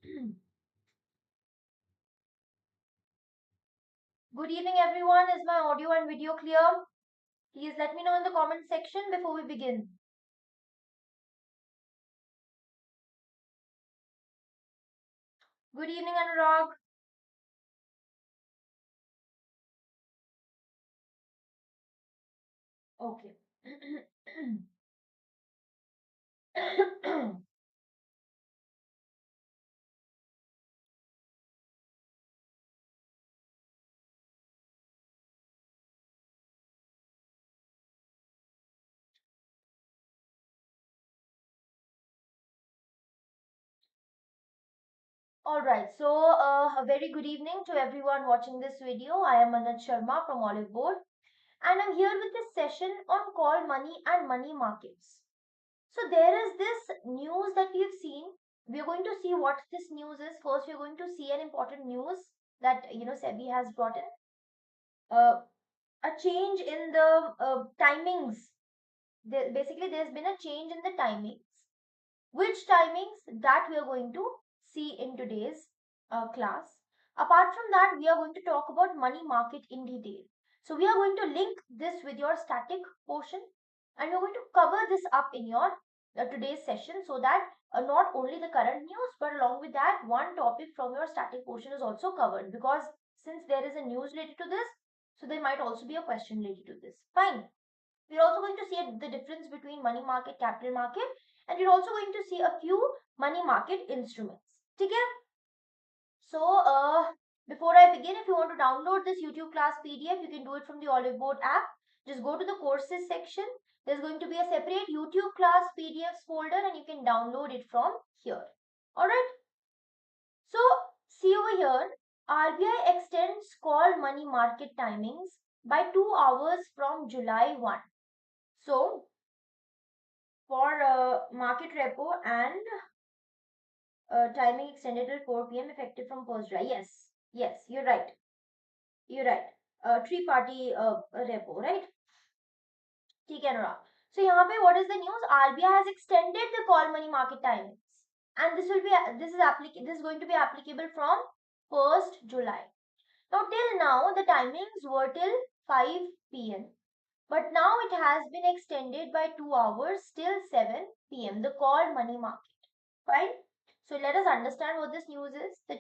Good evening, everyone. Is my audio and video clear? Please let me know in the comment section before we begin. Good evening, Anurag. Okay. Alright, so a very good evening to everyone watching this video. I am Manoj Sharma from Olive Board, and I'm here with this session on call money and money markets. So there is this news that we've seen. We are going to see what this news is. First, we are going to see an important news that SEBI has brought in. A change in the timings. Basically, there's been a change in the timings. Which timings that we are going to see in today's class. Apart from that, we are going to talk about money market in detail. So we are going to link this with your static portion, and we're going to cover this up in your today's session, so that not only the current news, but along with that, one topic from your static portion is also covered, because since there is a news related to this, so there might also be a question related to this. Fine. We're also going to see the difference between money market, capital market, and we're also going to see a few money market instruments. Okay? So, before I begin, if you want to download this YouTube class PDF, you can do it from the Olive Board app. Just go to the courses section. There's going to be a separate YouTube class PDFs folder, and you can download it from here. Alright? So, see over here, RBI extends call money market timings by 2 hours from July 1. So, for market repo and timing extended till 4 p.m. effective from 1st July. Yes, you're right. You're right. Three-party repo, right? ठीक है अनुराग. So यहाँ पे what is the news? RBI has extended the call money market timings, and this is going to be applicable from 1st July. Now till now the timings were till 5 p.m. But now it has been extended by 2 hours till 7 p.m. The call money market. Fine. So let us understand what this news is. The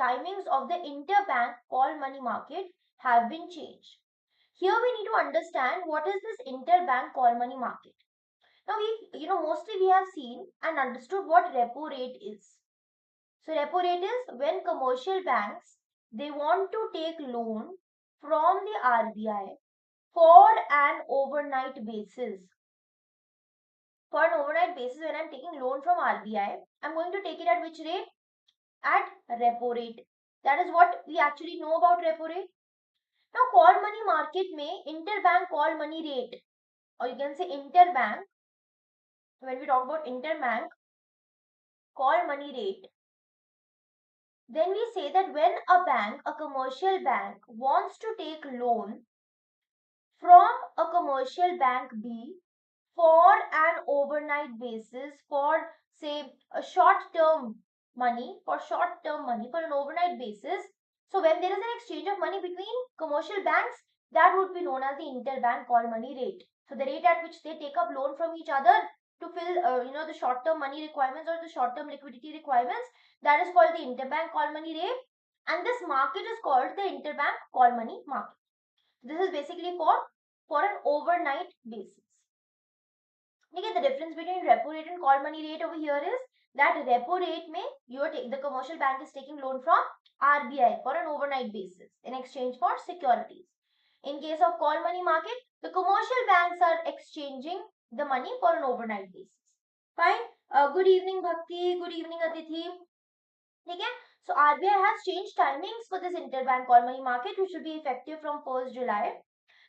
timings of the interbank call money market have been changed. Here we need to understand what is this interbank call money market. Now mostly we have seen and understood what repo rate is. So repo rate is when commercial banks, they want to take loan from the RBI for an overnight basis. For an overnight basis, when I'm taking loan from RBI, I'm going to take it at which rate? At repo rate. That is what we actually know about repo rate. Now, call money market में interbank call money rate, or you can say interbank. When we talk about interbank call money rate, then we say that when a commercial bank wants to take loan from a commercial bank B for an overnight basis, for say a short-term money, for an overnight basis. So when there is an exchange of money between commercial banks, that would be known as the interbank call money rate. So the rate at which they take up loan from each other to fill the short-term money requirements or the short-term liquidity requirements, that is called the interbank call money rate, and this market is called the interbank call money market. This is basically for an overnight basis. Okay, the difference between repo rate and call money rate over here is that repo rate may the commercial bank is taking loan from RBI for an overnight basis in exchange for securities. In case of call money market, the commercial banks are exchanging the money for an overnight basis. Fine. Good evening, Bhakti. Good evening, Atithi. Okay. So RBI has changed timings for this interbank call money market, which will be effective from 1st July.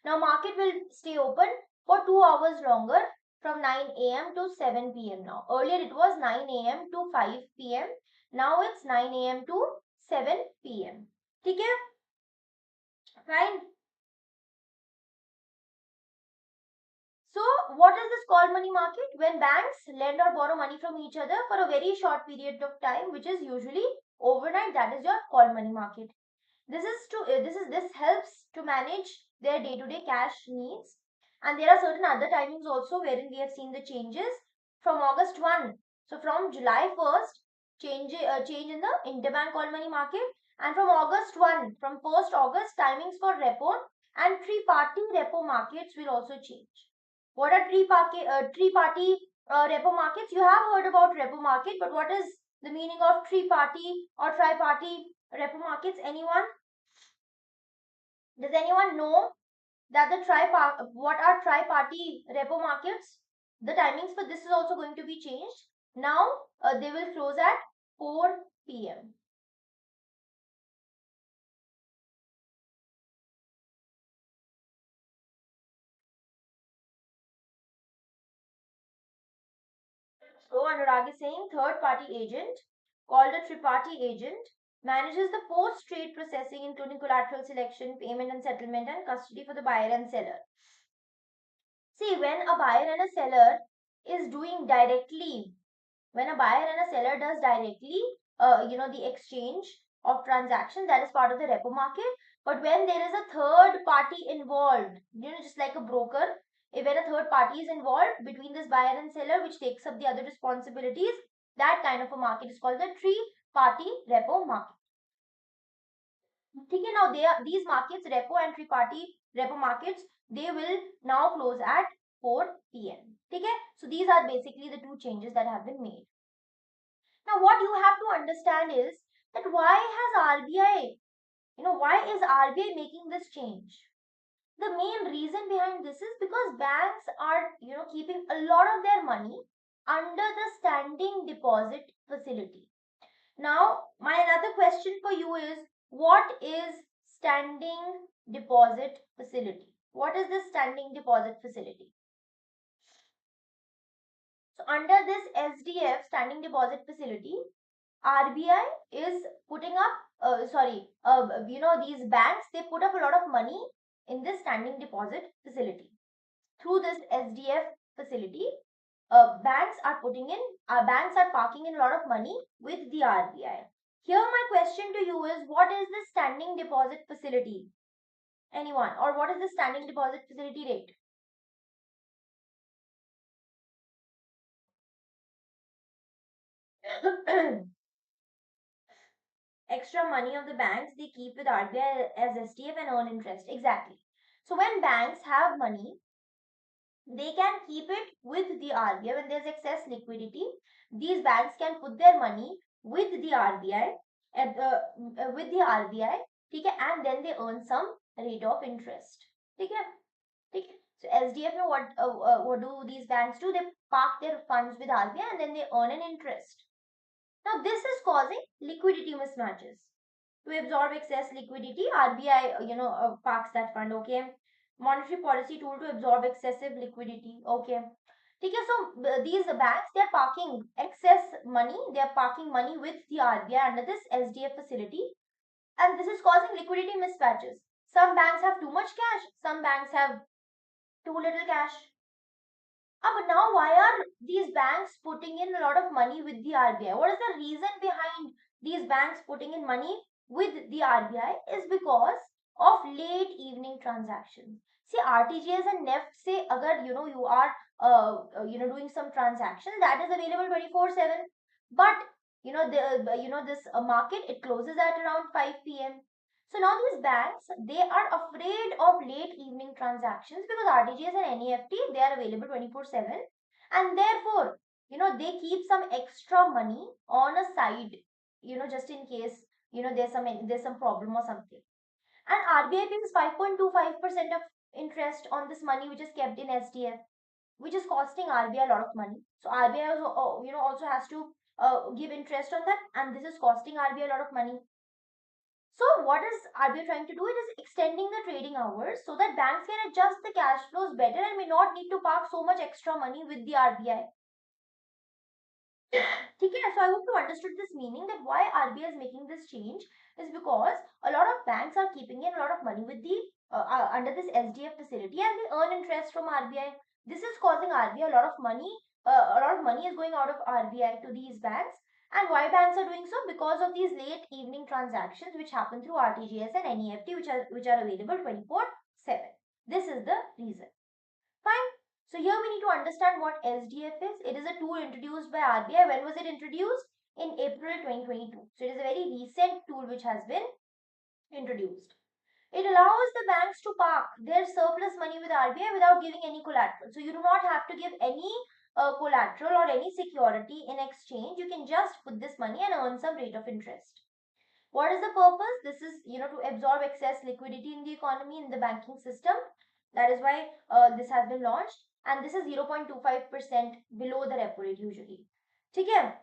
Now market will stay open for 2 hours longer, from 9 a.m. to 7 p.m. now. Earlier it was 9 a.m. to 5 p.m. Now it's 9 a.m. to 7 p.m. Okay? Fine. So what is this call money market? When banks lend or borrow money from each other for a very short period of time, which is usually overnight, that is your call money market. This helps to manage their day-to-day cash needs. And there are certain other timings also wherein we have seen the changes from August 1. So from July 1st, change in the interbank call money market, and from August 1, from 1st August, timings for repo and three-party repo markets will also change. What are three-party repo markets? You have heard about repo market, but what is the meaning of three-party or tri-party repo markets? Anyone? Does anyone know that what are tri-party repo markets? The timings for this is also going to be changed. Now they will close at 4 p.m. So Anurag is saying third party agent, called a triparty agent, manages the post trade processing, including collateral selection, payment and settlement, and custody for the buyer and seller. See, when a buyer and a seller is doing directly, when a buyer and a seller does directly, the exchange of transaction, that is part of the repo market. But when there is a third party involved, just like a broker, if when a third party is involved between this buyer and seller, which takes up the other responsibilities, that kind of a market is called the three-party repo market. ठीक है, now these markets, repo and three-party repo markets, they will now close at 4 p.m. ठीक है, so these are basically the two changes that have been made. Now what you have to understand is that why is RBI making this change? The main reason behind this is because banks are, keeping a lot of their money under the standing deposit facility. Now, my another question for you is, what is standing deposit facility? What is this standing deposit facility? So under this SDF, standing deposit facility, RBI is putting up, these banks, they put up a lot of money in this standing deposit facility. Through this SDF facility, banks are parking in a lot of money with the RBI. Here my question to you is, what is the standing deposit facility? Anyone? Or what is the standing deposit facility rate? Extra money of the banks they keep with RBI as SDF and earn interest. Exactly. So when banks have money, they can keep it with the RBI. When there's excess liquidity, these banks can put their money with the RBI, ठीक है, and then they earn some rate of interest. ठीक है, ठीक है. So SDF, what do these banks do? They park their funds with RBI and then they earn an interest. Now this is causing liquidity mismatches. To absorb excess liquidity, RBI, parks that fund. Okay. Monetary policy tool to absorb excessive liquidity. Okay. Okay, so these banks, they are parking excess money. They are parking money with the RBI under this SDF facility, and this is causing liquidity mismatches. Some banks have too much cash. Some banks have too little cash. But now why are these banks putting in a lot of money with the RBI? What is the reason behind these banks putting in money with the RBI? Is because of late evening transactions. See, RTGS and NEFT say agar you are doing some transaction that is available 24/7, but this market, it closes at around 5 p.m. So now these banks, they are afraid of late evening transactions because RTGS and NEFT, they are available 24/7, and therefore, they keep some extra money on a side, just in case, there's some problem or something. And RBI pays 5.25% of interest on this money which is kept in SDF, which is costing RBI a lot of money. So RBI also has to give interest on that, and this is costing RBI a lot of money. So what is RBI trying to do? It is extending the trading hours so that banks can adjust the cash flows better and may not need to park so much extra money with the RBI. Okay, so I hope you understood this meaning that why RBI is making this change is because a lot of banks are keeping in a lot of money with the under this SDF facility and they earn interest from RBI. This is causing RBI a lot of money. A lot of money is going out of RBI to these banks. And why banks are doing so? Because of these late evening transactions which happen through RTGS and NEFT, which are available 24/7. This is the reason. Fine. So here we need to understand what SDF is. It is a tool introduced by RBI. When was it introduced? In April 2022. So it is a very recent tool which has been introduced. It allows the banks to park their surplus money with RBI without giving any collateral. So you do not have to give any collateral or any security in exchange. You can just put this money and earn some rate of interest. What is the purpose? This is, to absorb excess liquidity in the economy, in the banking system. That is why this has been launched. And this is 0.25% below the repo rate usually. Okay,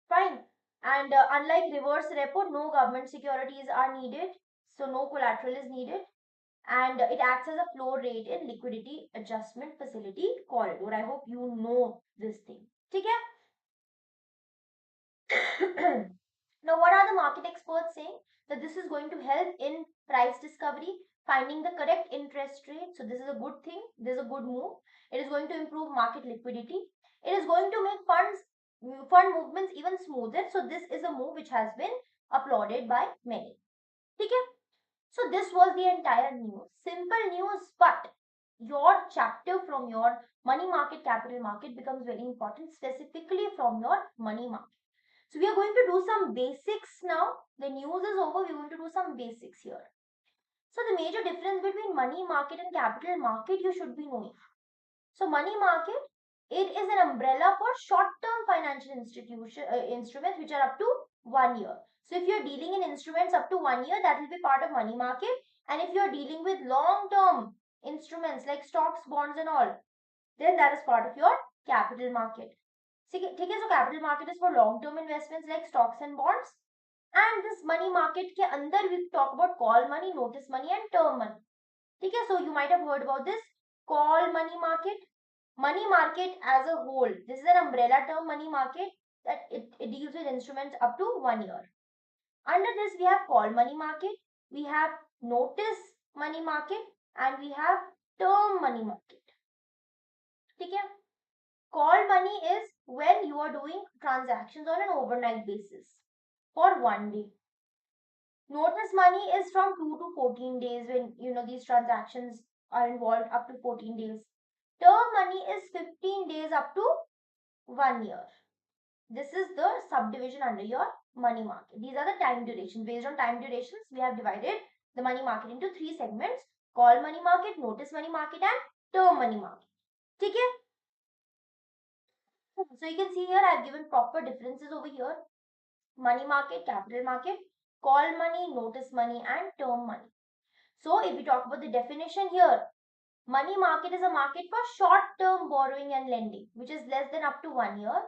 fine. And unlike reverse repo, no government securities are needed. So no collateral is needed. And it acts as a floor rate in liquidity adjustment facility corridor. I hope you know this thing. Okay? Now, what are the market experts saying? That this is going to help in price discovery, finding the correct interest rate. So, this is a good thing. This is a good move. It is going to improve market liquidity. It is going to make fund movements even smoother. So, this is a move which has been applauded by many. Okay? So, this was the entire news. Simple news, but your chapter from your money market, capital market becomes very important, specifically from your money market. So we are going to do some basics now. The news is over. We're going to do some basics here. So the major difference between money market and capital market you should be knowing. So money market, it is an umbrella for short-term financial instruments which are up to 1 year. So if you're dealing in instruments up to 1 year, that will be part of money market. And if you're dealing with long-term instruments like stocks, bonds and all, then that is part of your capital market. ठीक है, so capital market is for long term investments like stocks and bonds, and this money market के अंदर we talk about call money, notice money and term money. ठीक है, so you might have heard about this call money market as a whole. This is an umbrella term, money market, that it deals with instruments up to 1 year. Under this we have call money market, we have notice money market, and we have term money market. ठीक है, call money is when you are doing transactions on an overnight basis for 1 day. Notice money is from 2 to 14 days when these transactions are involved up to 14 days. Term money is 15 days up to 1 year. This is the subdivision under your money market. These are the time durations. Based on time durations, we have divided the money market into 3 segments: call money market, notice money market and term money market. Okay? So you can see here I have given proper differences over here. Money market, capital market, call money, notice money and term money. So if we talk about the definition here, money market is a market for short-term borrowing and lending, which is less than up to 1 year.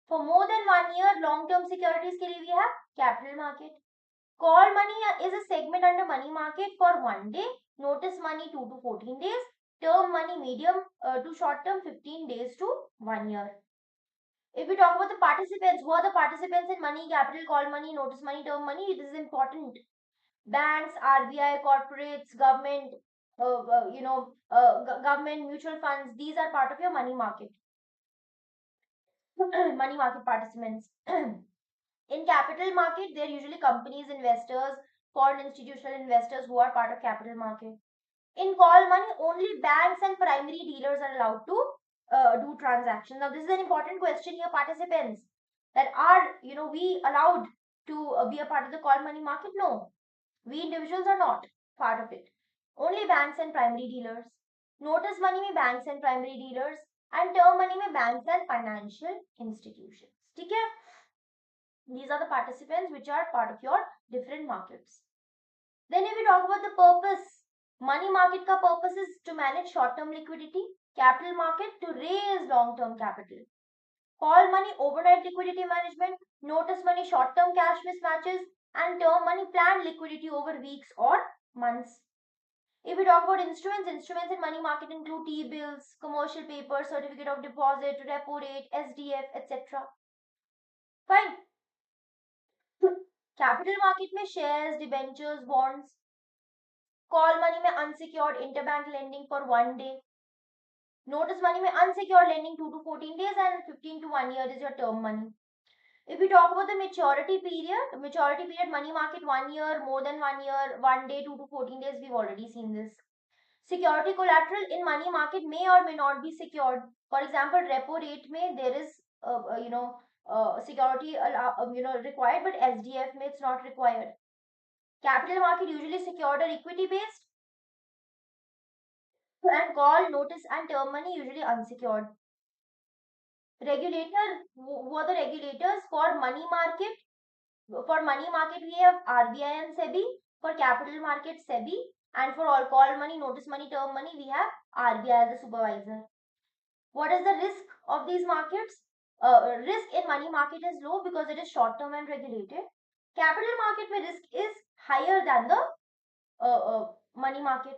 For more than 1 year, long-term securities ke liye we have capital market. Call money is a segment under money market for 1 day, notice money 2 to 14 days, term money medium to short term 15 days to 1 year. If we talk about the participants, who are the participants in money, capital, call money, notice money, term money, this is important. Banks, RBI, corporates, government, government, mutual funds, these are part of your money market. Money market participants. In capital market, they're usually companies, investors, foreign institutional investors who are part of capital market. In call money, only banks and primary dealers are allowed to do transactions. Now, this is an important question here, participants. That are we allowed to be a part of the call money market? No, we individuals are not part of it. Only banks and primary dealers. Notice money में banks and primary dealers, and term money में banks and financial institutions. ठीक है? These are the participants which are part of your different markets. Then if we talk about the purpose, money market ka purpose is to manage short-term liquidity, capital market to raise long-term capital. Call money overnight liquidity management, notice money short-term cash mismatches, and term money planned liquidity over weeks or months. If we talk about instruments in money market include T-bills, commercial paper, certificate of deposit, repo rate, SDF, etc. Fine. Capital market में shares, debentures, bonds. Call money में unsecured interbank lending for 1 day. Notice money में unsecured lending 2 to 14 days and 15 to 1 year is your term money. If we talk about the maturity period, money market 1 year, more than 1 year, 1 day, 2 to 14 days, we've already seen this. Security collateral in money market may or may not be secured. For example, repo rate may there is, security, required, but SDF may it's not required. Capital market usually secured or equity based, and call, notice, and term money usually unsecured. Regulator, who are the regulators for money market? For money market, we have RBI and SEBI. For capital market, SEBI. And for all call money, notice money, term money, we have RBI as the supervisor. What is the risk of these markets? Risk in money market is low because it is short term and regulated. Capital market where risk is higher than the money market.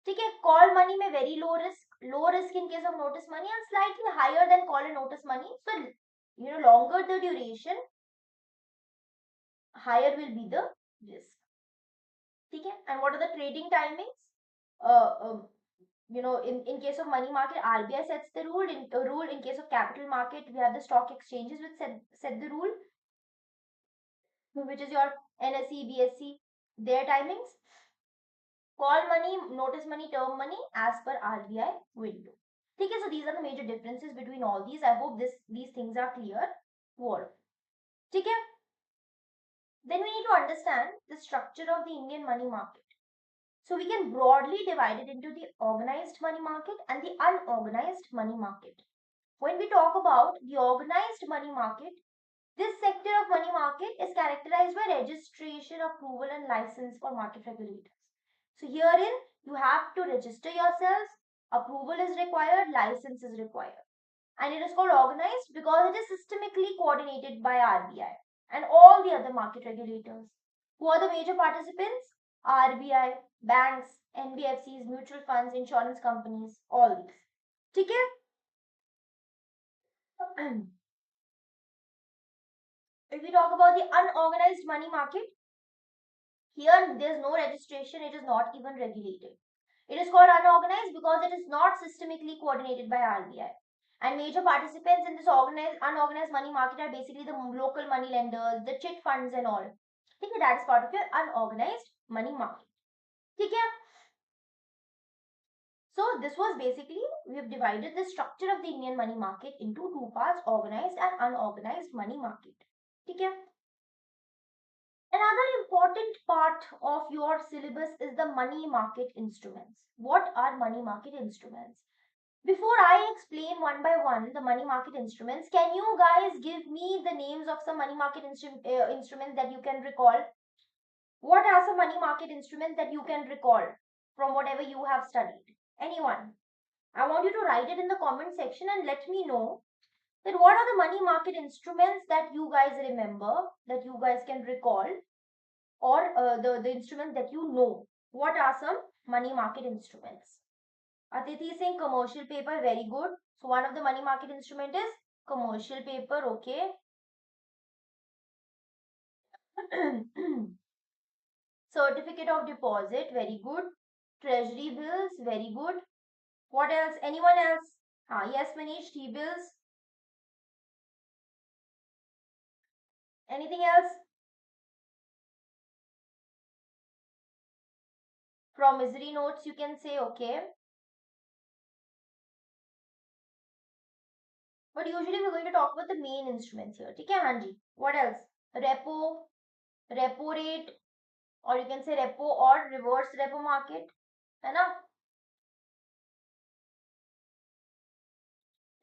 ठीक है, call money में very low risk in case of notice money and slightly higher than call and notice money. So longer the duration, higher will be the risk. ठीक है, and what are the trading timings? In case of money market, RBI sets the rule. In case of capital market, we have the stock exchanges which set the rule, which is your NSE, BSE, their timings. Call money, notice money, term money as per RBI window. Okay, so these are the major differences between all these. I hope these things are clear to all. Okay. Then we need to understand the structure of the Indian money market. So we can broadly divide it into the organized money market and the unorganized money market. When we talk about the organized money market, this sector of money market is characterized by registration, approval, and license for market regulators. So herein, you have to register yourselves, approval is required, license is required. And it is called organized because it is systemically coordinated by RBI and all the other market regulators. Who are the major participants? RBI, banks, NBFCs, mutual funds, insurance companies, all these. ठीक है? If we talk about the unorganized money market, here there is no registration, it is not even regulated. It is called unorganized because it is not systemically coordinated by RBI. And major participants in this unorganized money market are basically the local money lenders, the chit funds and all. Okay, that is part of your unorganized money market. Okay. So this was basically, we have divided the structure of the Indian money market into two parts, organized and unorganized money market. Okay. Another important part of your syllabus is the money market instruments. What are money market instruments? Before I explain one by one the money market instruments, can you guys give me the names of some money market instruments that you can recall? What are some money market instruments that you can recall from whatever you have studied? Anyone? I want you to write it in the comment section and let me know that what are the money market instruments that you guys remember, that you guys can recall, or the instruments that you know. What are some money market instruments? Aditi is saying commercial paper, very good. So one of the money market instrument is commercial paper, okay. Certificate of deposit, very good. Treasury bills, very good. What else? Anyone else? Yes, Manish, T-bills. Anything else? Promissory notes, you can say, okay. But usually we're going to talk about the main instruments here. Okay, Hanji. What else? Repo rate, or you can say repo or reverse repo market. है ना?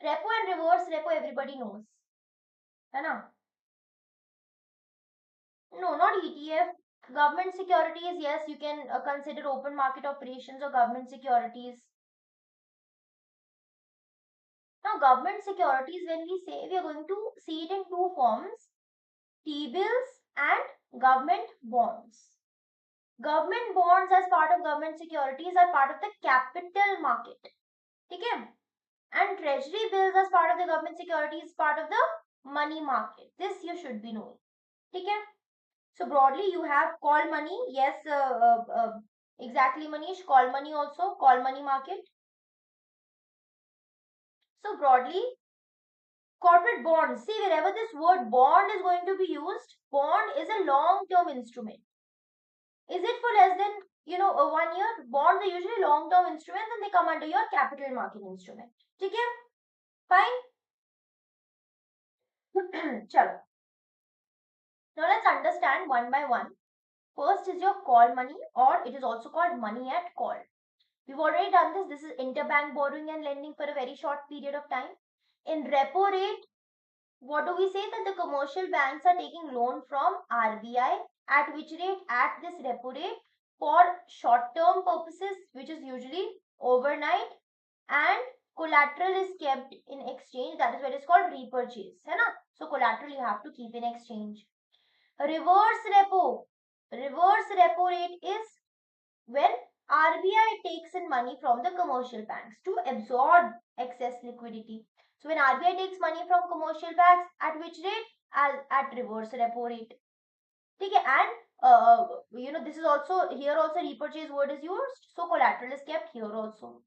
Repo and reverse repo everybody knows. है ना? No, not ETF. Government securities, yes, you can consider open market operations or government securities. Now, government securities, when we say, we are going to see it in two forms, T-bills and government bonds. Government bonds as part of government securities are part of the capital market. Okay? And treasury bills as part of the government securities part of the money market. This you should be knowing. Okay? So broadly, you have call money. Yes, exactly, Manish. Call money also. Call money market. So broadly, corporate bonds. See, wherever this word bond is going to be used, bond is a long-term instrument. Is it for less than, a 1 year? Bonds are usually long-term instruments and they come under your capital market instrument. Okay? Fine. Chalo. Now let's understand one by one. First is your call money, or it is also called money at call. We've already done this. This is interbank borrowing and lending for a very short period of time. In repo rate, what do we say? That the commercial banks are taking loan from RBI at which rate? At this repo rate for short term purposes, which is usually overnight, and collateral is kept in exchange. That is what is called repurchase. Hai na? So collateral you have to keep in exchange. Reverse repo. Reverse repo rate is when RBI takes in money from the commercial banks to absorb excess liquidity. So when RBI takes money from commercial banks, at which rate? As at reverse repo rate. Okay, and this is also here also repurchase word is used. So collateral is kept here also.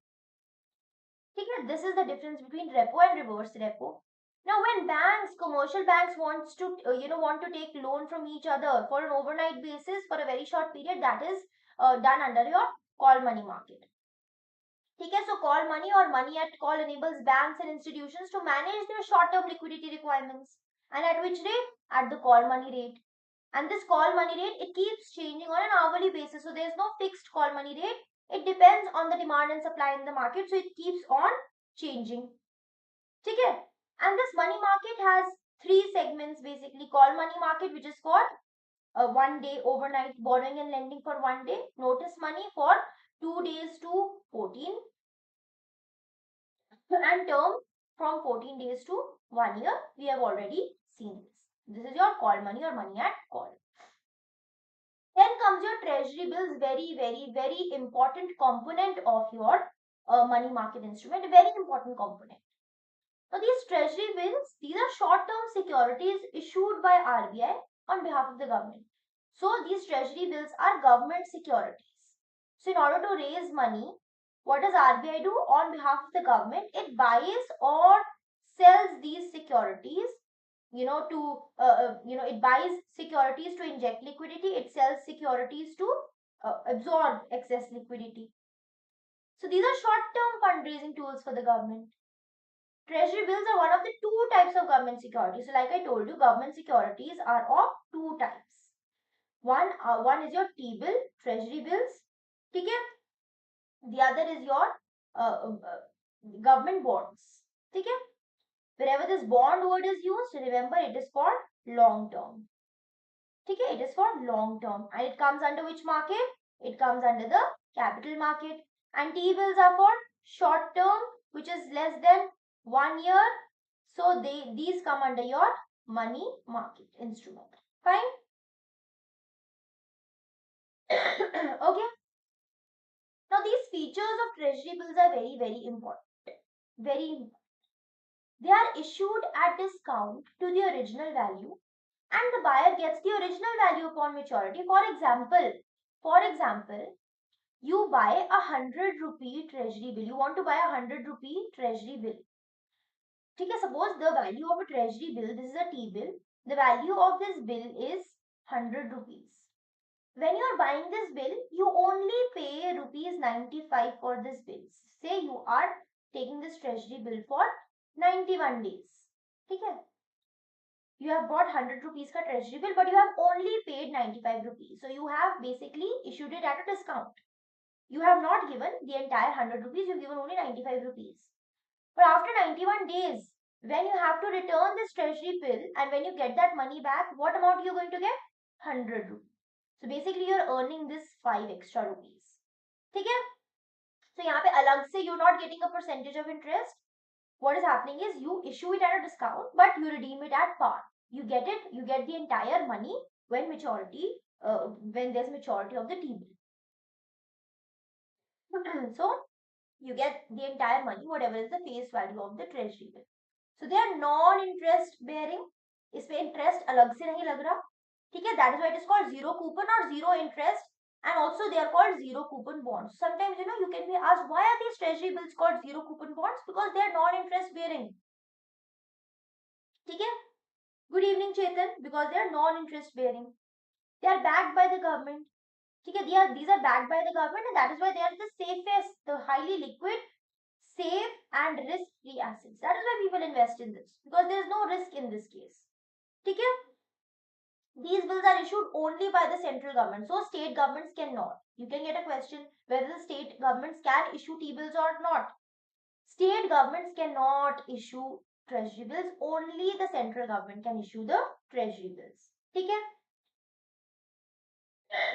Okay, this is the difference between repo and reverse repo. Now, when banks, commercial banks wants to want to take loan from each other for an overnight basis for a very short period, that is done under your call money market. Okay, so call money or money at call enables banks and institutions to manage their short-term liquidity requirements. And at which rate? At the call money rate. And this call money rate, it keeps changing on an hourly basis. So there is no fixed call money rate. It depends on the demand and supply in the market. So it keeps on changing. Okay. And this money market has three segments basically. Call money market, which is for 1 day overnight borrowing and lending for 1 day. Notice money for 2 days to 14. And term from 14 days to 1 year. We have already seen this. This is your call money or money at call. Then comes your treasury bills, very, very, very important component of your money market instrument, a very important component. Now, these treasury bills, these are short-term securities issued by RBI on behalf of the government. So, these treasury bills are government securities. So, in order to raise money, what does RBI do on behalf of the government? It buys or sells these securities it buys securities to inject liquidity, it sells securities to absorb excess liquidity. So these are short-term fundraising tools for the government. Treasury bills are one of the two types of government securities. So like I told you, government securities are of two types. One is your T-bill, treasury bills. Okay? The other is your government bonds. Okay? Wherever this bond word is used, remember it is for long term. Okay, it is for long term and it comes under which market? It comes under the capital market. And T-bills are for short term, which is less than 1 year. So these come under your money market instrument. Fine. Okay. Now these features of treasury bills are very, very important. Very important. They are issued at discount to the original value and the buyer gets the original value upon maturity. For example, you buy a 100 rupee treasury bill. You want to buy a 100 rupee treasury bill. Okay, suppose the value of a treasury bill, this is a T-bill. The value of this bill is 100 rupees. When you are buying this bill, you only pay rupees 95 for this bill. Say you are taking this treasury bill for 91 days. Okay. You have bought 100 rupees ka treasury bill, but you have only paid 95 rupees. So you have basically issued it at a discount. You have not given the entire 100 rupees, you have given only 95 rupees. But after 91 days, when you have to return this treasury bill and when you get that money back, what amount you are going to get? 100 rupees. So basically you are earning this 5 extra rupees. Okay? So यहाँ पे अलग से you're not getting a percentage of interest. What is happening is you issue it at a discount, but you redeem it at par. You get the entire money when when there's maturity of the T-bill. So you get the entire money, whatever is the face value of the treasury bill. So they are non-interest bearing. इसमें interest अलग से नहीं लग रहा. ठीक है? That is why it is called zero coupon or zero interest. And also they are called zero coupon bonds. Sometimes you can be asked, why are these treasury bills called zero coupon bonds? Because they are non-interest bearing. Okay? Good evening, Chetan. Because they are non-interest bearing. They are backed by the government. Okay? These are backed by the government, and that is why they are the safest, the highly liquid, safe and risk-free assets. That is why people invest in this, because there is no risk in this case. Okay? These bills are issued only by the central government. So state governments cannot. You can get a question whether the state governments can issue T-bills or not. State governments cannot issue treasury bills. Only the central government can issue the treasury bills. Okay?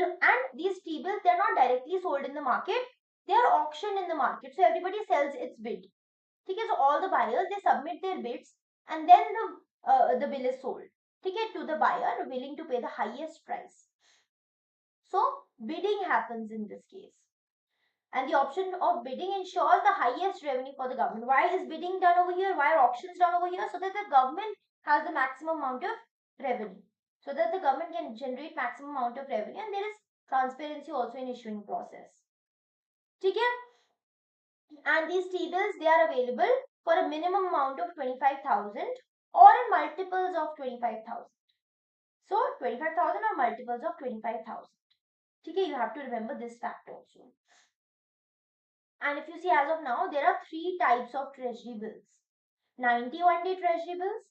And these T-bills, they are not directly sold in the market. They are auctioned in the market. So everybody sells its bid. Okay? So all the buyers, they submit their bids, and then the bill is sold. Okay? To the buyer willing to pay the highest price. So bidding happens in this case. And the option of bidding ensures the highest revenue for the government. Why is bidding done over here? Why are auctions done over here? So that the government has the maximum amount of revenue. So that the government can generate maximum amount of revenue, and there is transparency also in issuing process. Okay? And these T-bills, they are available for a minimum amount of 25,000 or in multiples of 25,000. So 25,000 or multiples of 25,000. Okay, you have to remember this fact also. And if you see, as of now, there are three types of treasury bills: 91-day treasury bills,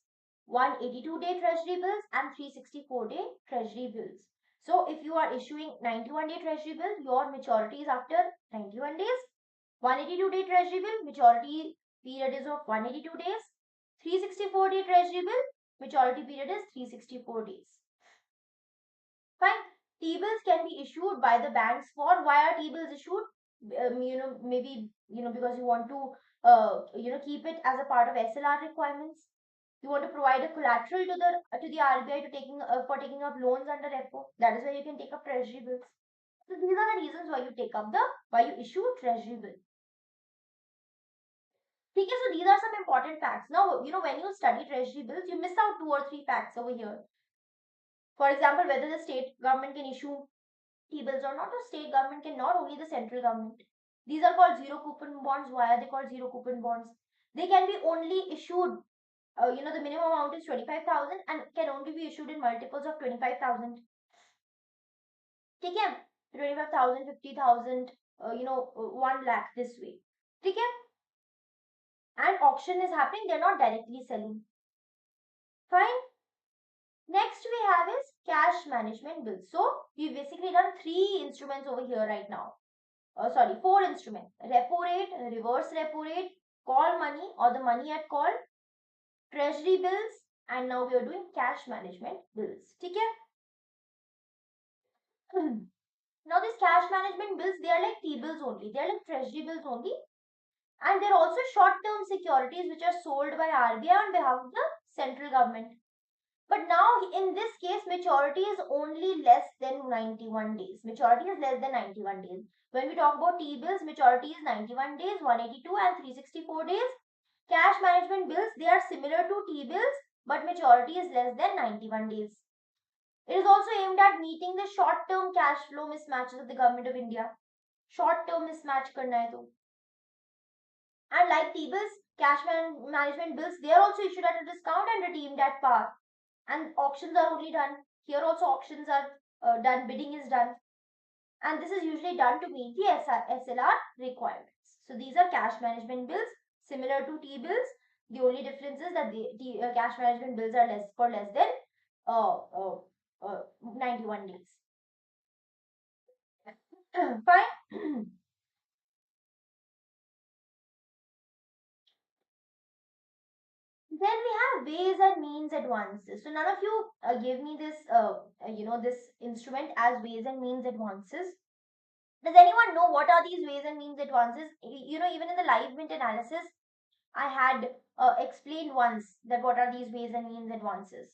182-day treasury bills, and 364-day treasury bills. So if you are issuing 91-day treasury bill, your maturity is after 91 days. 182-day treasury bill, maturity period is of 182 days. 364-day treasury bill, maturity period is 364 days. Fine. T-bills can be issued by the banks for, why are T-bills issued? Maybe, because you want to, keep it as a part of SLR requirements. You want to provide a collateral to the RBI for taking up loans under repo. That is why you can take up treasury bills. So these are the reasons why you issue treasury bill. Okay, so these are some important facts. Now, when you study treasury bills, you miss out 2 or 3 facts over here. For example, whether the state government can issue T-bills or not. The state government can, not only the central government. These are called zero coupon bonds. Why are they called zero coupon bonds? They can be only issued, the minimum amount is 25,000 and can only be issued in multiples of 25,000. ठीक है? 25,000, 50,000, 1 lakh this way. ठीक है? And auction is happening, they're not directly selling. Fine. Next we have is cash management bills. So we've basically done 3 instruments over here right now. 4 instruments: repo rate, reverse repo rate, call money or the money at call, treasury bills, and now we are doing cash management bills. Okay? Now these cash management bills, they are like T-bills only. They are like treasury bills only. And they're also short-term securities which are sold by RBI on behalf of the central government. But now in this case, maturity is only less than 91 days. Maturity is less than 91 days. When we talk about T-bills, maturity is 91 days, 182 and 364 days. Cash management bills, they are similar to T-bills, but maturity is less than 91 days. It is also aimed at meeting the short-term cash flow mismatches of the government of India. Short-term mismatch karna hai to. And like T-bills, cash management bills, they are also issued at a discount and redeemed at par. And auctions are only done. Here also auctions are done, bidding is done. And this is usually done to meet the SLR requirements. So these are cash management bills, similar to T-bills. The only difference is that the cash management bills are less than 91 days. Fine. Then we have ways and means advances. So none of you gave me this, this instrument as ways and means advances. Does anyone know what are these ways and means advances? Even in the live mint analysis, I had explained once that what are these ways and means advances.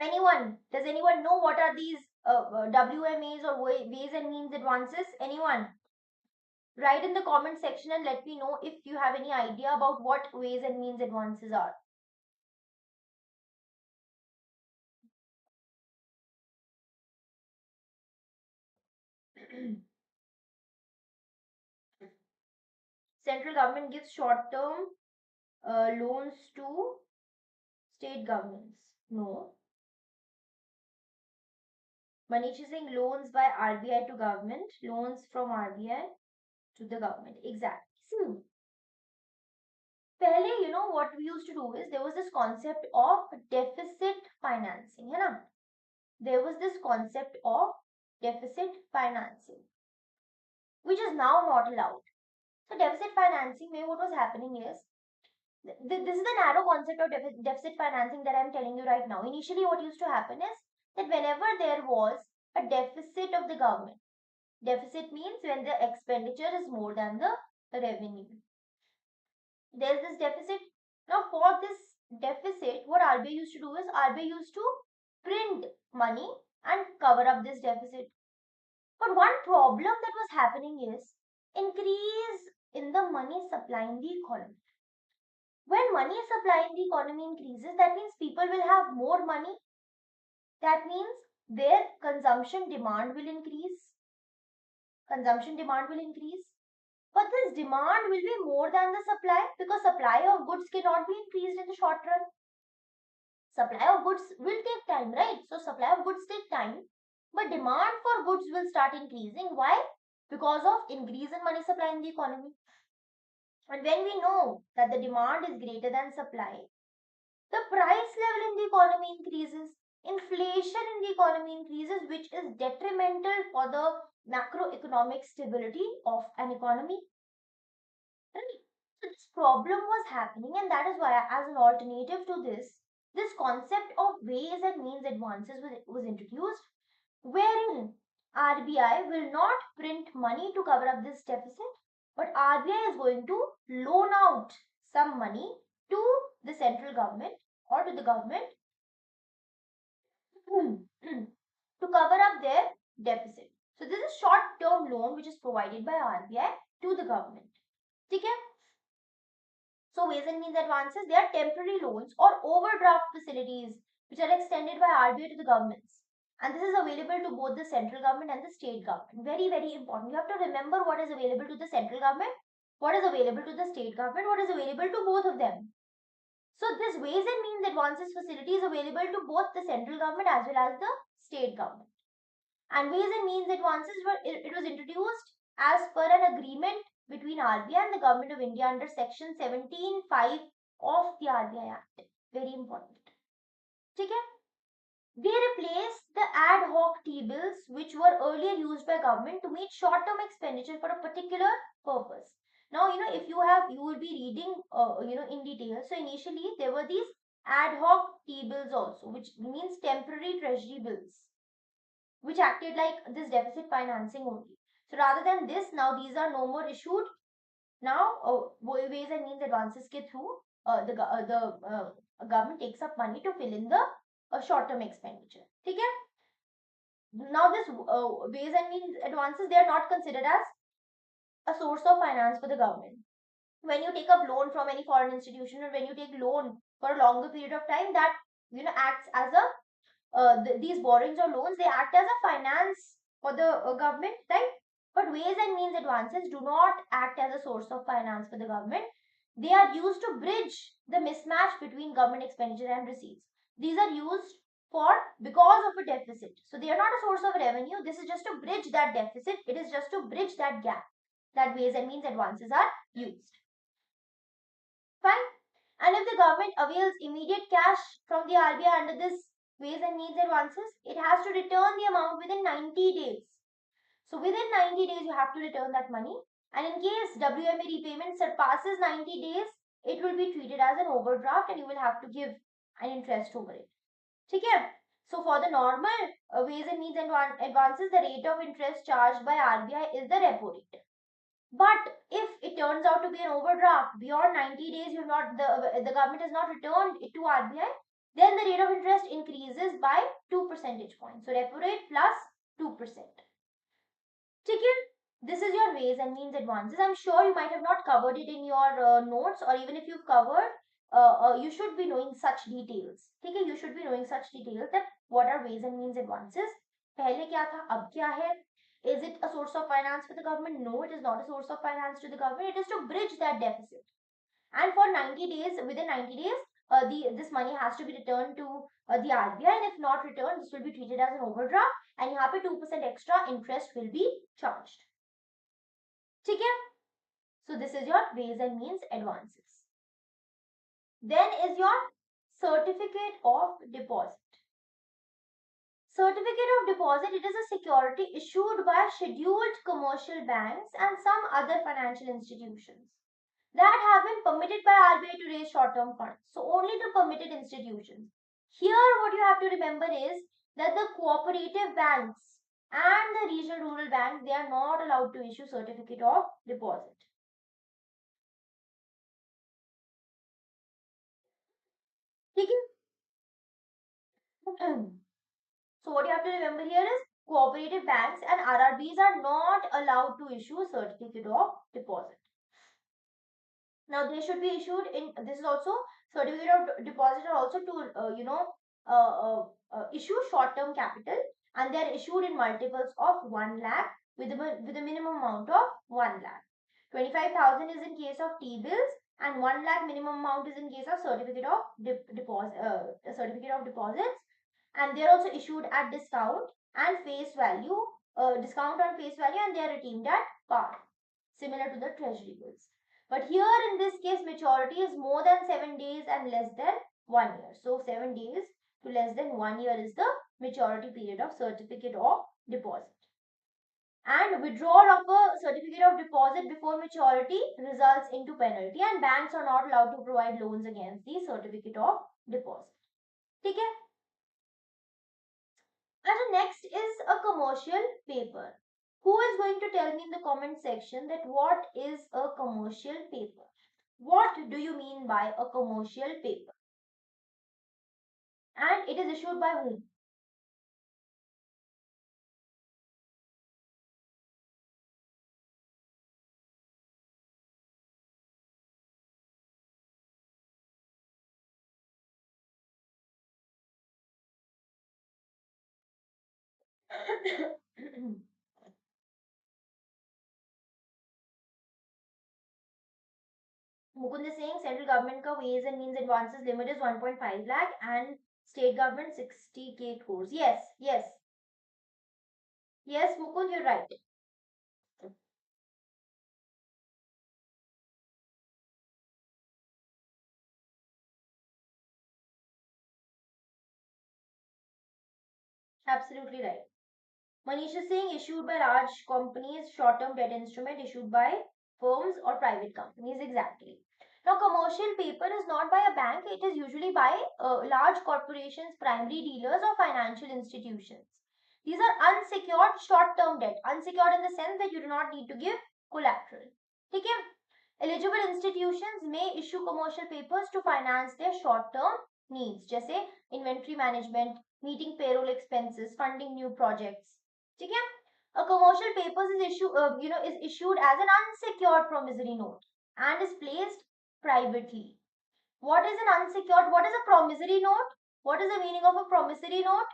Anyone? Does anyone know what are these WMAs or ways and means advances? Anyone? Write in the comment section and let me know if you have any idea about what ways and means advances are. Central government gives short-term loans to state governments. No. Manish is saying loans by RBI to government, loans from RBI to the government. Exactly. See, पहले what we used to do is there was this concept of deficit financing, है ना? There was this concept of deficit financing, which is now not allowed. So deficit financing, what was happening is, this is the narrow concept of deficit financing that I'm telling you right now. Initially, what used to happen is that whenever there was a deficit of the government, deficit means when the expenditure is more than the revenue. There's this deficit. Now, for this deficit, what RBI used to do is RBI used to print money and cover up this deficit. But one problem that was happening is increase in the money supply in the economy. When money supply in the economy increases, that means people will have more money. That means their consumption demand will increase. Consumption demand will increase. But this demand will be more than the supply because supply of goods cannot be increased in the short run. Supply of goods will take time, right? So supply of goods take time, but demand for goods will start increasing. Why? Because of increase in money supply in the economy. And when we know that the demand is greater than supply, the price level in the economy increases. Inflation in the economy increases, which is detrimental for the macroeconomic stability of an economy. Right? So this problem was happening, and that is why, as an alternative to this concept of ways and means advances was introduced, wherein RBI will not print money to cover up this deficit, but RBI is going to loan out some money to the central government or to the government to cover up their deficit. So this is short-term loan which is provided by RBI to the government. Okay? So ways and means advances, they are temporary loans or overdraft facilities which are extended by RBI to the governments. And this is available to both the central government and the state government. Very, very important. You have to remember what is available to the central government, what is available to the state government, what is available to both of them. So this ways and means advances facility is available to both the central government as well as the state government. And ways and means advances it was introduced as per an agreement between RBI and the Government of India under Section 17(5) of the RBI Act. Very important. Okay? They replaced the ad hoc T-bills which were earlier used by government to meet short-term expenditure for a particular purpose. Now, if you will be reading, in detail. So initially there were these ad hoc T-bills also, which means temporary treasury bills, which acted like this deficit financing only. So rather than this, now these are no more issued. Now, ways and means advances ke through the government takes up money to fill in the short-term expenditure. Okay? Now, this ways and means advances, they are not considered as a source of finance for the government. When you take up loan from any foreign institution or when you take loan for a longer period of time, that acts as a these borrowings or loans, they act as a finance for the government, right? But ways and means advances do not act as a source of finance for the government. They are used to bridge the mismatch between government expenditure and receipts. These are used for because of a deficit. So they are not a source of revenue. This is just to bridge that deficit. It is just to bridge that gap that ways and means advances are used. Fine. And if the government avails immediate cash from the RBI under this ways and means advances, it has to return the amount within 90 days. So within 90 days, you have to return that money. And in case WMA repayment surpasses 90 days, it will be treated as an overdraft and you will have to give an interest over it. Okay? So for the normal ways and means advances, the rate of interest charged by RBI is the repo rate. But if it turns out to be an overdraft beyond 90 days, the government has not returned it to RBI, then the rate of interest increases by 2 percentage points. So repo rate plus 2%. This is your ways and means advances. I'm sure you might have not covered it in your notes, or even if you've covered, you should be knowing such details. You should be knowing such details that what are ways and means advances. पहले क्या था, अब क्या है. Is it a source of finance for the government? No, it is not a source of finance to the government. It is to bridge that deficit. And for 90 days, within 90 days, this money has to be returned to the RBI, and if not returned, this will be treated as an overdraft, and यहाँ पे 2% extra interest will be charged. ठीक है? So this is your ways and means advances. Then is your certificate of deposit. Certificate of deposit, it is a security issued by scheduled commercial banks and some other financial institutions that have been permitted by RBI to raise short-term funds. So only the permitted institutions. Here what you have to remember is that the cooperative banks and the regional rural banks, they are not allowed to issue certificate of deposit. ठीक है? So what you have to remember here is cooperative banks and RRBs are not allowed to issue certificate of deposit. Now they should be issued in, this is also, certificate of deposit are also to issue short term capital, and they are issued in multiples of 1 lakh with a minimum amount of 1 lakh. 25,000 is in case of T bills, and 1 lakh minimum amount is in case of certificate of deposits, and they are also issued at discount and face value, discount on face value, and they are redeemed at par, similar to the treasury bills. But here in this case, maturity is more than 7 days and less than 1 year. So 7 days to less than 1 year is the maturity period of certificate of deposit. And withdrawal of a certificate of deposit before maturity results into penalty, and banks are not allowed to provide loans against the certificate of deposit. Okay? And next is a commercial paper. Who is going to tell me in the comment section that what is a commercial paper? What do you mean by a commercial paper? And it is issued by whom? Mukund is saying central government ka ways and means advances limit is 1.5 lakh and state government 60k crores. Yes, yes, yes, Mukund, you're right. Absolutely right. Manish is saying issued by large companies, short-term debt instrument issued by firms or private companies. Exactly. Now, commercial paper is not by a bank. It is usually by large corporations, primary dealers, or financial institutions. These are unsecured short-term debt. Unsecured in the sense that you do not need to give collateral. Okay? Eligible institutions may issue commercial papers to finance their short-term needs, जैसे inventory management, meeting payroll expenses, funding new projects. ठीक है? A commercial paper is issued as an unsecured promissory note and is placed privately. What is an unsecured? What is a promissory note? What is the meaning of a promissory note?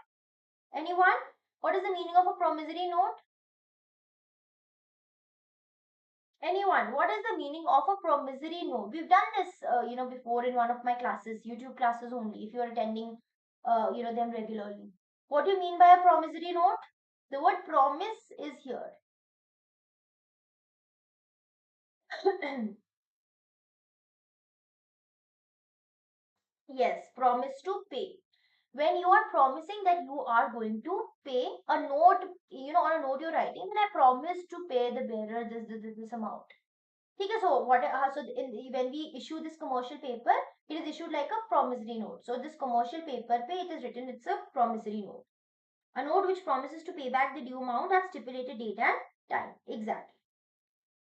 Anyone? What is the meaning of a promissory note? Anyone? What is the meaning of a promissory note? We've done this, before in one of my classes, YouTube classes only. If you are attending, them regularly. What do you mean by a promissory note? The word promise is here. Yes, promise to pay. When you are promising that you are going to pay a note, on a note you're writing, then I promise to pay the bearer this amount. Okay, so when we issue this commercial paper, it is issued like a promissory note. So this commercial paper पे it is written, it's a promissory note. A note which promises to pay back the due amount at stipulated date and time. Exactly.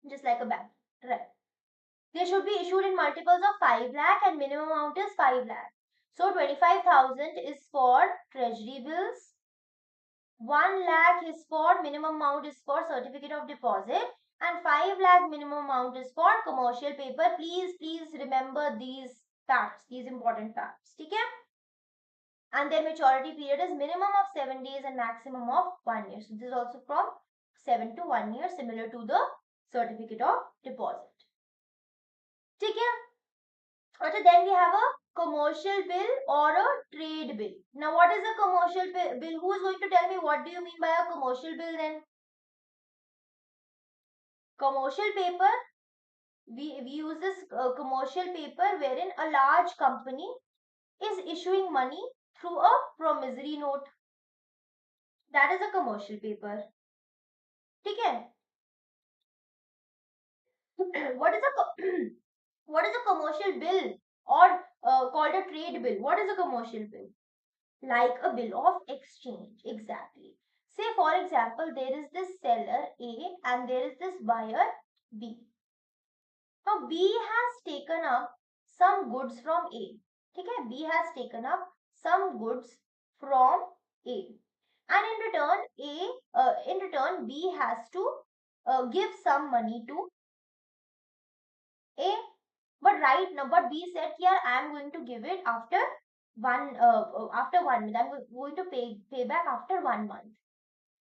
Just like a bank. Right. They should be issued in multiples of 5 lakh and minimum amount is 5 lakh. So 25,000 is for treasury bills. 1 lakh is for minimum amount is for certificate of deposit, and 5 lakh minimum amount is for commercial paper. Please remember these facts, these important facts. Okay? And their maturity period is minimum of 7 days and maximum of 1 year. So this is also from 7 to 1 year, similar to the certificate of deposit. ठीक है? Okay, then we have a commercial bill or a trade bill. Now, what is a commercial bill? Who is going to tell me what do you mean by a commercial bill then? Commercial paper, we use this commercial paper wherein a large company is issuing money through a promissory note. That is a commercial paper. ठीक है? What is a what is a commercial bill or called a trade bill? What is a commercial bill? Like a bill of exchange. Exactly. Say for example, there is this seller A and there is this buyer B. Now B has taken up some goods from A. Okay, B has taken up some goods from A, and in return B has to give some money to A. But right now, but B said, "Yeah, I am going to give it after after 1 month. I'm going to pay back after 1 month."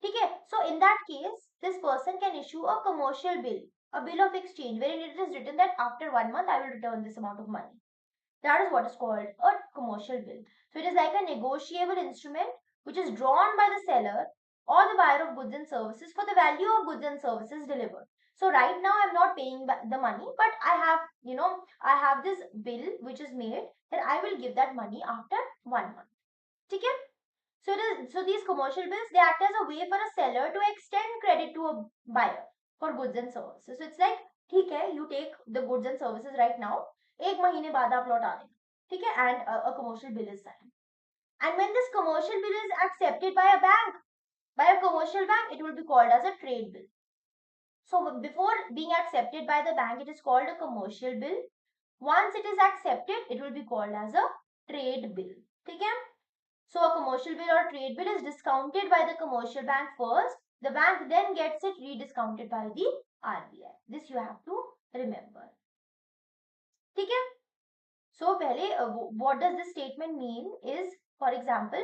Okay. So in that case, this person can issue a commercial bill, a bill of exchange, wherein it is written that after 1 month I will return this amount of money. That is what is called a commercial bill. So it is like a negotiable instrument which is drawn by the seller or the buyer of goods and services for the value of goods and services delivered. So right now I'm not paying the money, but I have this bill which is made that I will give that money after 1 month. Okay? So these commercial bills, they act as a way for a seller to extend credit to a buyer for goods and services. So it's like, ठीक है, you take the goods and services right now, एक महीने बाद आप लौटा देना, ठीक है, and a commercial bill is signed. And when this commercial bill is accepted by a bank, by a commercial bank, it will be called as a trade bill. So before being accepted by the bank, it is called a commercial bill. Once it is accepted, it will be called as a trade bill. ठीक है? So a commercial bill or trade bill is discounted by the commercial bank first. The bank then gets it rediscounted by the RBI. This you have to remember. ठीक है? So पहले what does this statement mean is, for example,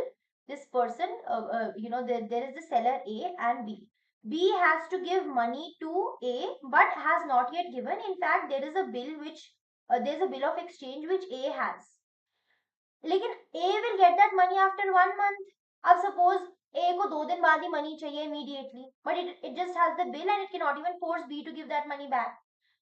this person, there is the seller A and B. B has to give money to A but has not yet given. In fact, there is a bill there's a bill of exchange which A has. लेकिन A will get that money after 1 month. अब suppose A को 2 दिन बाद ही money चाहिए immediately, but it just has the bill and it cannot even force B to give that money back.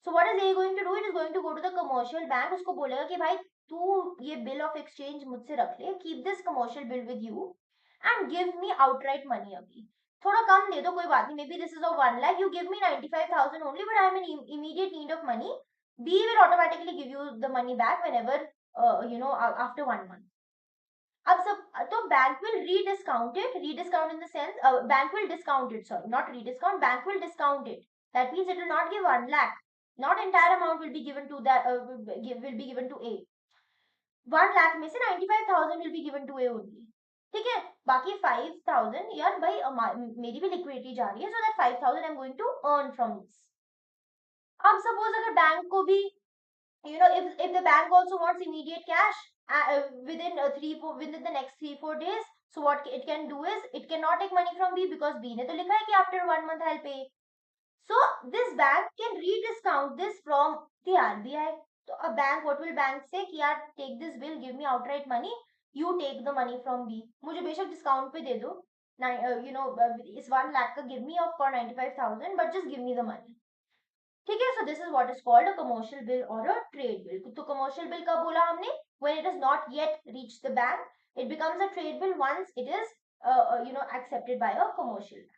So what is A going to do? It is going to go to the commercial bank. उसको बोलेगा कि भाई तू ये bill of exchange मुझसे रख ले, keep this commercial bill with you and give me outright money अभी. थोड़ा कम दे दो कोई बात नहीं. Maybe this is of 1 lakh. You give me 95,000 only, but I am in immediate need of money. B will automatically give you the money back whenever after 1 month. अब सब तो bank will rediscount it, rediscount in the sense bank will discount it, sorry not rediscount, bank will discount it. That means it will not give 1 lakh. Not entire amount will be given to that will be given to A. 1 lakh में से 95,000 will be given to A only. ठीक है, बाकी 5,000 यार भाई मेरी भी liquidity जा रही है, so that 5,000 I'm going to earn from this. अब सपोज अगर बैंक को भी if the bank also wants immediate cash within the next 3-4 days, so what it can do is it cannot take money from B because B ने तो लिखा है कि after 1 month I'll pay. So this bank can rediscount this from the RBI. So a bank, what will bank say कि यार take this bill, give me outright money, you take the money from B. मुझे बेशक discount पे दे दो, इस 1 lakh का give me for 95,000, but just give me the money. ठीक है, so this is what is called a commercial bill or a trade bill. तो commercial bill कब बोला हमने? When it has not yet reached the bank. It becomes a trade bill once it is accepted by a commercial bank.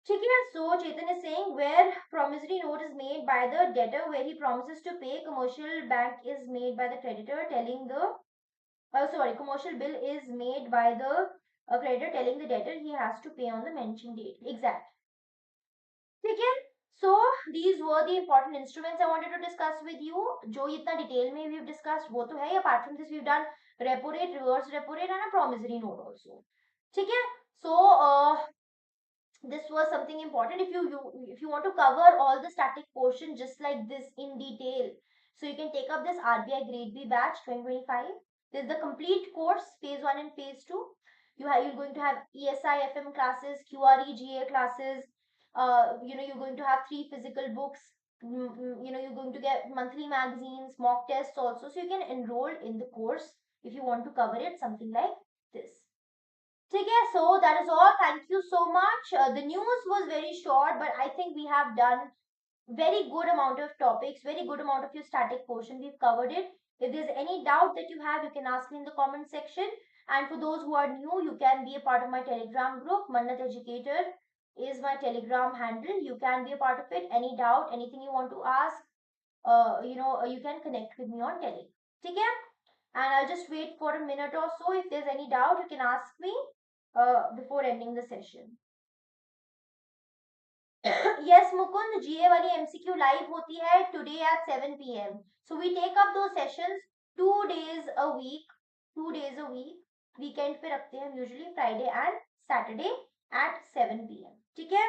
ठीक है, so Chetan is saying where promissory note is made by the debtor where he promises to pay, commercial bank is made by the creditor telling the commercial bill is made by the creditor telling the debtor he has to pay on the mentioned date. Exact. ठीक है. So these were the important instruments I wanted to discuss with you. जो इतना detail में we've discussed वो तो है. Apart from this we've done repo rate, reverse repo rate and a promissory note also. ठीक है. So this was something important. If you want to cover all the static portion just like this in detail, so you can take up this RBI Grade B batch 2025. This is the complete course, phase 1 and phase 2. You're going to have ESI FM classes, QRE GA classes, You're going to have 3 physical books. You're going to get monthly magazines, mock tests also. So you can enroll in the course if you want to cover it, something like this. Okay, so that is all. Thank you so much. The news was very short, but I think we have done very good amount of topics, very good amount of your static portion. We've covered it. If there's any doubt that you have, you can ask me in the comment section. And for those who are new, you can be a part of my Telegram group. Mannat Educator is my Telegram handle. You can be a part of it. Any doubt, anything you want to ask, you can connect with me on Telegram. Okay? And I'll just wait for a minute or so. If there's any doubt, you can ask me before ending the session. Yes, Mukund, GA वाली MCQ live होती है today at 7 p.m. So we take up those sessions 2 days a week. 2 days a week. Weekend पे रखते हैं usually Friday and Saturday at 7 p.m. ठीक है?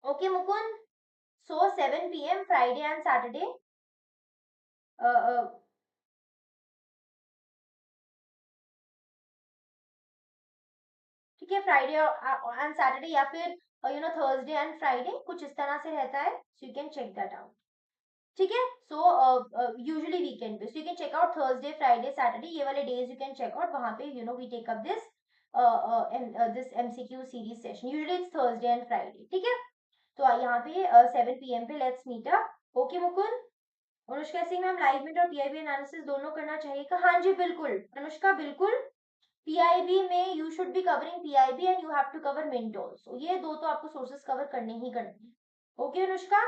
Okay, Mukund. So 7 p.m. Friday and Saturday. ठीक है, Friday and Saturday या फिर Thursday and Friday, कुछ इस तरह से रहता है. So you can check that out. ठीक है. सो यूजुअली वीकेंड पे, so you can check out Thursday, Friday, Saturday, ये वाले days you can check out. वहां पे we take up this MCQ series session. Usually it's Thursday and Friday. ठीक है. तो यहाँ पे 7 p.m. पे let's meet up. Okay Mukund. Anushka Singh ma'am, live meet और पीआईबी एनालिसिस दोनों करना चाहिए क्या? हाँ जी बिल्कुल अनुष्का, बिल्कुल. PIB में you should be covering PIB and you have to cover Mint also. ये दो तो आपको sources cover करने ही करने हैं. Okay, Anushka?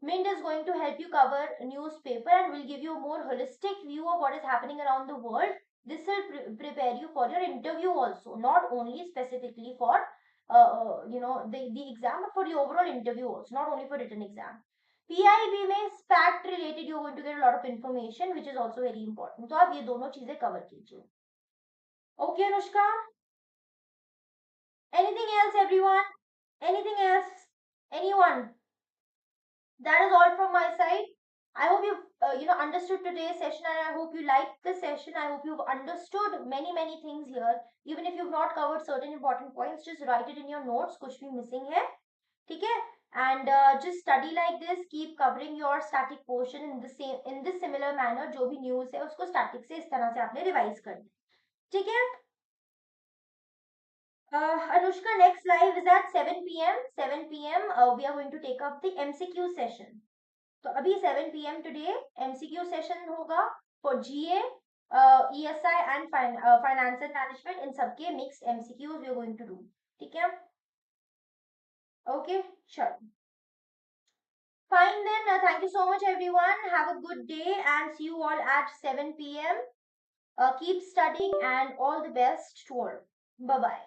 Mint is going to help you cover newspaper and will give you a more holistic view of what is happening around the world. This will prepare you for your interview also, not only specifically for the exam, but for the overall interview also, not only for written exam. PIB में fact related you're going to get a lot of information, which is also very important. तो आप ये दोनों चीजें cover कीजिए. Okay, Anushka. Anything else, everyone? Anything else? Anyone? That is all from my side. I hope you've understood today's session, and I hope you liked the session. I hope you've understood many things here. Even if you've not covered certain important points, just write it in your notes. कुछ भी missing है, ठीक है? And just study like this. Keep covering your static portion in this similar manner. जो भी news है उसको static से इस तरह से आपने revise करना, ठीक है? Anushka, next live is at 7 p.m. 7 p.m. We are going to take up the MCQ session. तो अभी 7 p.m. today MCQ session होगा for GA, ESI and finance and management. इन सबके mixed MCQs we are going to do. ठीक है? Okay, sure. Fine then. Thank you so much, everyone. Have a good day and see you all at 7 p.m. Keep studying and all the best to all. Bye bye.